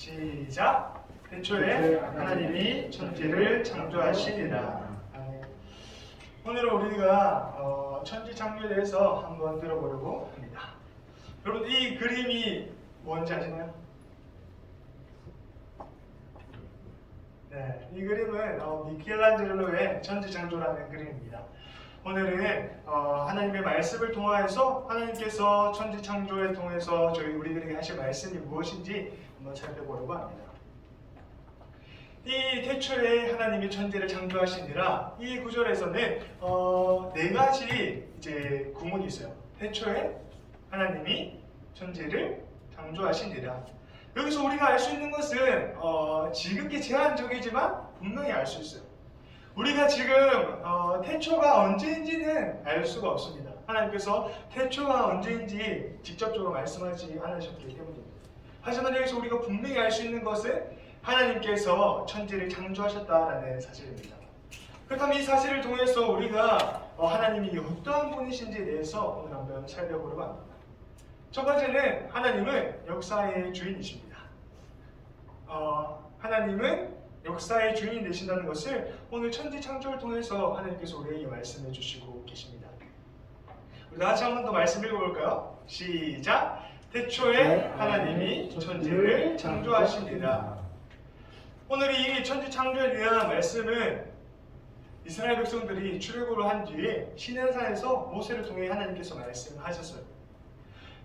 시작. 태초에 하나님이 천지를 창조하시니라. 오늘은 우리가 천지 창조에 대해서 한번 들어보려고 합니다. 여러분, 이 그림이 뭔지 아시나요? 네, 이 그림은 미켈란젤로의 천지 창조라는 그림입니다. 오늘은 하나님의 말씀을 통하여서 하나님께서 천지 창조에 통해서 우리들에게 하실 말씀이 무엇인지 한번 살펴보려고 합니다. 이 태초에 하나님이 천지를 창조하시니라, 이 구절에서는 네 가지 이제 구문이 있어요. 태초에 하나님이 천지를 창조하시니라. 여기서 우리가 알 수 있는 것은 지극히 제한적이지만 분명히 알 수 있어요. 우리가 지금 태초가 언제인지는 알 수가 없습니다. 하나님께서 태초가 언제인지 직접적으로 말씀하지 않으셨기 때문입니다. 하지만 여기서 우리가 분명히 알 수 있는 것은 하나님께서 천지를 창조하셨다라는 사실입니다. 그렇다면 이 사실을 통해서 우리가 하나님이 어떠한 분이신지에 대해서 오늘 한번 살펴보려고 합니다. 첫 번째는 하나님은 역사의 주인이십니다. 하나님은 역사의 주인이 되신다는 것을 오늘 천지 창조를 통해서 하나님께서 우리에게 말씀해 주시고 계십니다. 우리 다같이 한 번 더 말씀 읽어볼까요? 시작! 태초에 하나님이 천지를 창조하시니라. 오늘 이 천지 창조에 대한 말씀은 이스라엘 백성들이 출애굽을 한 뒤에 시내산에서 모세를 통해 하나님께서 말씀하셨어요.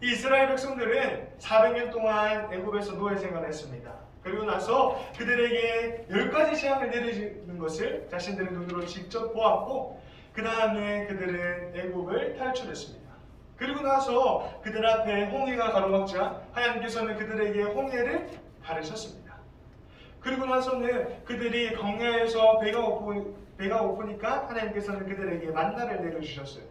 이 이스라엘 백성들은 400년 동안 애굽에서 노예 생활을 했습니다. 그리고 나서 그들에게 10가지 재앙을 내리는 것을 자신들의 눈으로 직접 보았고, 그 다음에 그들은 애굽을 탈출했습니다. 그리고 나서 그들 앞에 홍해가 가로막자 하나님께서는 그들에게 홍해를 가르셨습니다. 그리고 나서는 그들이 광야에서 배가 고프니까 하나님께서는 그들에게 만나를 내려주셨어요.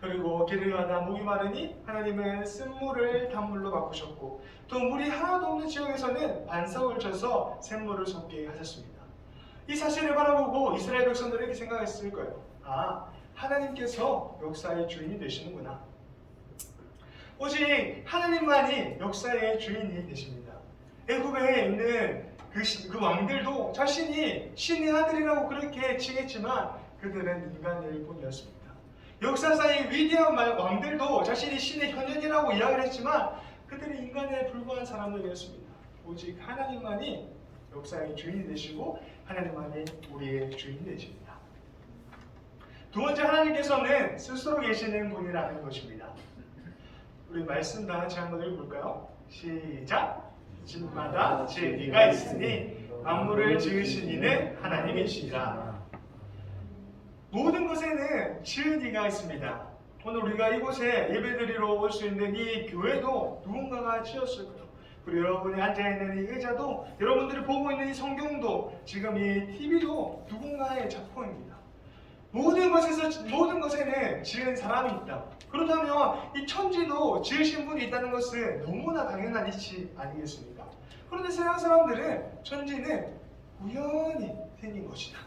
그리고 길을 가다 목이 마르니 하나님은 쓴물을 단물로 바꾸셨고, 또 물이 하나도 없는 지역에서는 반석을 쳐서 샘물을 솟게 하셨습니다. 이 사실을 바라보고 이스라엘 백성들에게 생각했을 거예요. 하나님께서 역사의 주인이 되시는구나. 오직 하나님만이 역사의 주인이 되십니다. 애굽에 있는 그 왕들도 자신이 신의 아들이라고 그렇게 칭했지만 그들은 인간일 뿐이었습니다. 역사상의 위대한 왕들도 자신이 신의 현현이라고 이야기를 했지만 그들은 인간에 불과한 사람들이었습니다. 오직 하나님만이 역사의 주인이 되시고 하나님만이 우리의 주인이 되십니다. 두 번째, 하나님께서는 스스로 계시는 분이라는 것입니다. 우리 말씀 다 같이 한번 읽어볼까요? 시작! 집마다 지혜가 있으니 만물을 지으신 이는 하나님이시라. 모든 것에는 지은이가 있습니다. 오늘 우리가 이곳에 예배드리러 올 수 있는 이 교회도 누군가가 지었을 거예요. 그리고 여러분이 앉아있는 이 의자도, 여러분들이 보고 있는 이 성경도, 지금 이 TV도 누군가의 작품입니다. 모든 것에는 지은 사람이 있다. 그렇다면 이 천지도 지으신 분이 있다는 것은 너무나 당연한 이치 아니겠습니까? 그런데 세상 사람들은 천지는 우연히 생긴 것이다,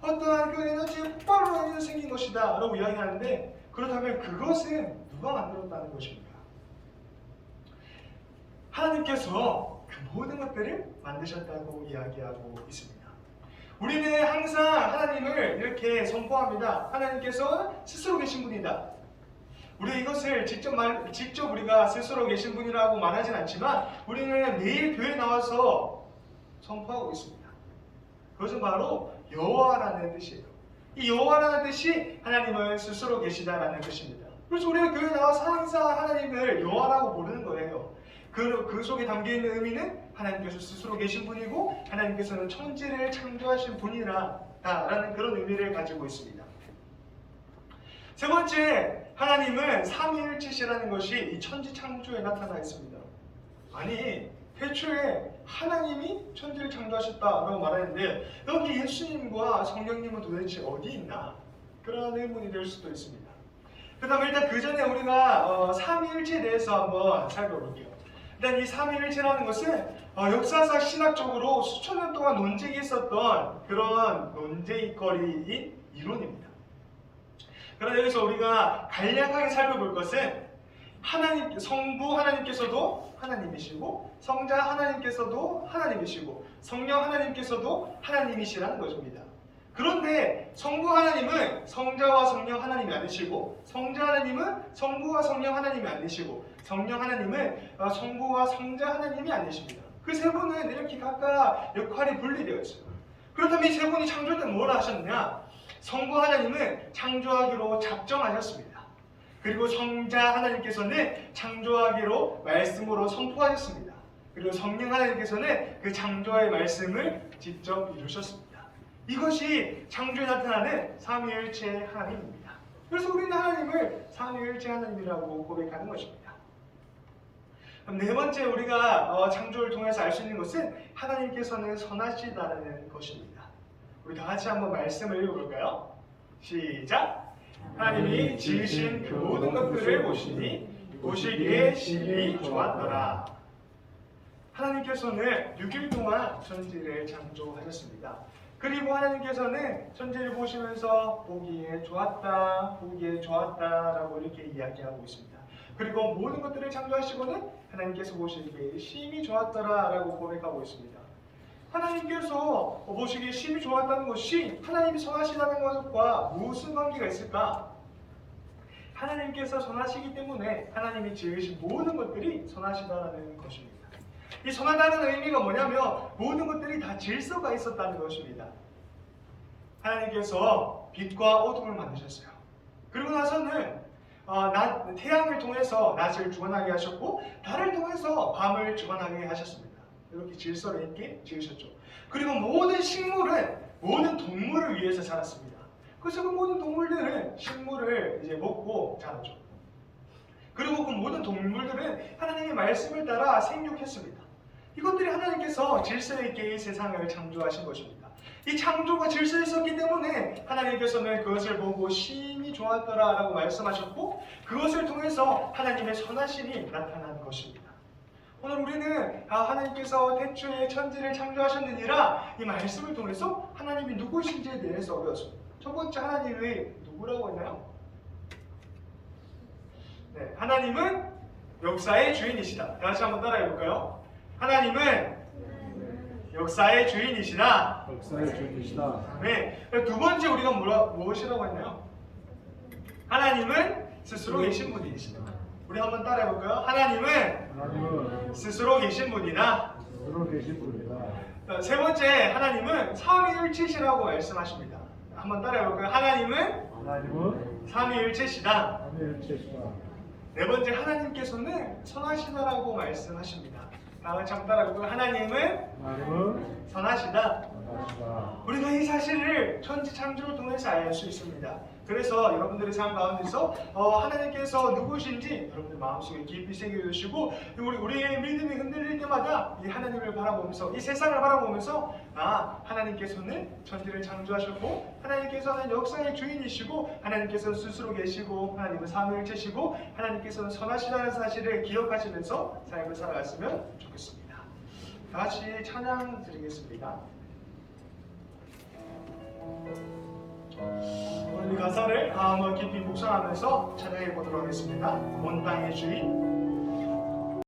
어떠한 그 에너지의 폭발로 인해서 생긴 것이다 라고 이야기하는데, 그렇다면 그것은 누가 만들었다는 것입니까? 하나님께서 그 모든 것들을 만드셨다고 이야기하고 있습니다. 우리는 항상 하나님을 이렇게 선포합니다. 하나님께서 스스로 계신 분이다. 우리 이것을 직접 우리가 스스로 계신 분이라고 말하진 않지만 우리는 매일 교회에 나와서 선포하고 있습니다. 그것은 바로 여호와라는 뜻이에요. 이 여호와라는 뜻이 하나님은 스스로 계시다라는 뜻입니다. 그래서 우리가 교회에 나와서 항상 하나님을 여호와라고 부르는 거예요. 그 속에 담겨있는 의미는 하나님께서 스스로 계신 분이고 하나님께서는 천지를 창조하신 분이라는 그런 의미를 가지고 있습니다. 세 번째, 하나님은 삼위일체시라는 것이 이 천지 창조에 나타나 있습니다. 아니, 태초에 하나님이 천지를 창조하셨다라고 말하는데 여기 예수님과 성령님은 도대체 어디 있나? 그런 의문이 될 수도 있습니다. 그 다음에 일단 그 전에 우리가 삼위일체에 대해서 한번 살펴볼게요. 일단 이 삼위일체라는 것은 역사상 신학적으로 수천 년 동안 논쟁이 있었던 그런 논쟁거리인 이론입니다. 그런데 여기서 우리가 간략하게 살펴볼 것은 하나님, 성부 하나님께서도 하나님이시고 성자 하나님께서도 하나님이시고 성령 하나님께서도 하나님이시라는 것입니다. 그런데 성부 하나님은 성자와 성령 하나님이 아니시고 성자 하나님은 성부와 성령 하나님이 아니시고 성령 하나님은 성부와 성자 하나님이 아니십니다. 그 세 분은 이렇게 각각 역할이 분리되어 있어요. 그렇다면 이 세 분이 창조 때 뭘 하셨느냐? 성부 하나님은 창조하기로 작정하셨습니다. 그리고 성자 하나님께서는 창조하기로 말씀으로 선포하셨습니다. 그리고 성령 하나님께서는 그 창조의 말씀을 직접 이루셨습니다. 이것이 창조에 나타나는 삼위일체 하나님입니다. 그래서 우리는 하나님을 삼위일체 하나님이라고 고백하는 것입니다. 그럼 네 번째 우리가 창조를 통해서 알 수 있는 것은 하나님께서는 선하시다는 것입니다. 우리 다 같이 한번 말씀을 읽어볼까요? 시작! 하나님이 지으신 그 모든 것들을 보시니 보시기에 심히 좋았더라. 하나님께서는 6일 동안 천지를 창조하셨습니다. 그리고 하나님께서는 천지를 보시면서 보기에 좋았다, 보기에 좋았다라고 이렇게 이야기하고 있습니다. 그리고 모든 것들을 창조하시고는 하나님께서 보시기에 심히 좋았더라라고 고백하고 있습니다. 하나님께서 보시기에 심히 좋았다는 것이 하나님이 선하시다는 것과 무슨 관계가 있을까? 하나님께서 선하시기 때문에 하나님이 지으신 모든 것들이 선하시다는 것입니다. 이 선하다는 의미가 뭐냐면 모든 것들이 다 질서가 있었다는 것입니다. 하나님께서 빛과 어둠을 만드셨어요. 그리고 나서는 태양을 통해서 낮을 주관하게 하셨고 달을 통해서 밤을 주관하게 하셨습니다. 이렇게 질서를 있게 지으셨죠. 그리고 모든 식물은 모든 동물을 위해서 자랐습니다. 그래서 그 모든 동물들은 식물을 이제 먹고 자라죠. 그리고 그 모든 동물들은 하나님의 말씀을 따라 생육했습니다. 이것들이 하나님께서 질서 있게 이 세상을 창조하신 것입니다. 이 창조가 질서 있었기 때문에 하나님께서는 그것을 보고 심히 좋았더라라고 말씀하셨고 그것을 통해서 하나님의 선하심이 나타난 것입니다. 오늘 우리는 하나님께서 태초에 천지를 창조하셨느니라 이 말씀을 통해서 하나님이 누구신지에 대해서 배웠습니다. 첫 번째 하나님이 누구라고 했나요? 네, 하나님은 역사의 주인이시다. 다시 한번 따라해볼까요? 하나님은 역사의 주인이시다. 역사의 주인이시다. 네, 두 번째 우리가 무엇이라고 했나요? 하나님은 스스로 계신 분이시다. 우리 한번 따라해볼까요? 하나님은 스스로 계신 분이다. 스스로 계신 분이다. 세 번째 하나님은 삼위일체시라고 말씀하십니다. 한번 따라해볼까요? 하나님은 삼위일체시다. 삼위일체시다. 네 번째 하나님께서는 선하시다라고 말씀하십니다. 다같이 한번 따라해볼까요? 하나님은 선하시다. 우리가 이 사실을 천지 창조를 통해서 알 수 있습니다. 그래서 여러분들의 삶 가운데서 하나님께서 누구신지 여러분들 마음속에 깊이 새겨두시고 우리의 믿음이 흔들릴 때마다 이 하나님을 바라보면서 이 세상을 바라보면서 하나님께서는 천지를 창조하셨고 하나님께서는 역사의 주인이시고 하나님께서는 스스로 계시고 하나님은 삼위일체시고 하나님께서는 선하시다는 사실을 기억하시면서 삶을 살아갔으면 좋겠습니다. 다 같이 찬양 드리겠습니다. 오늘 이 가사를 한번 깊이 묵상하면서 찬양해 보도록 하겠습니다. 온 땅의 주인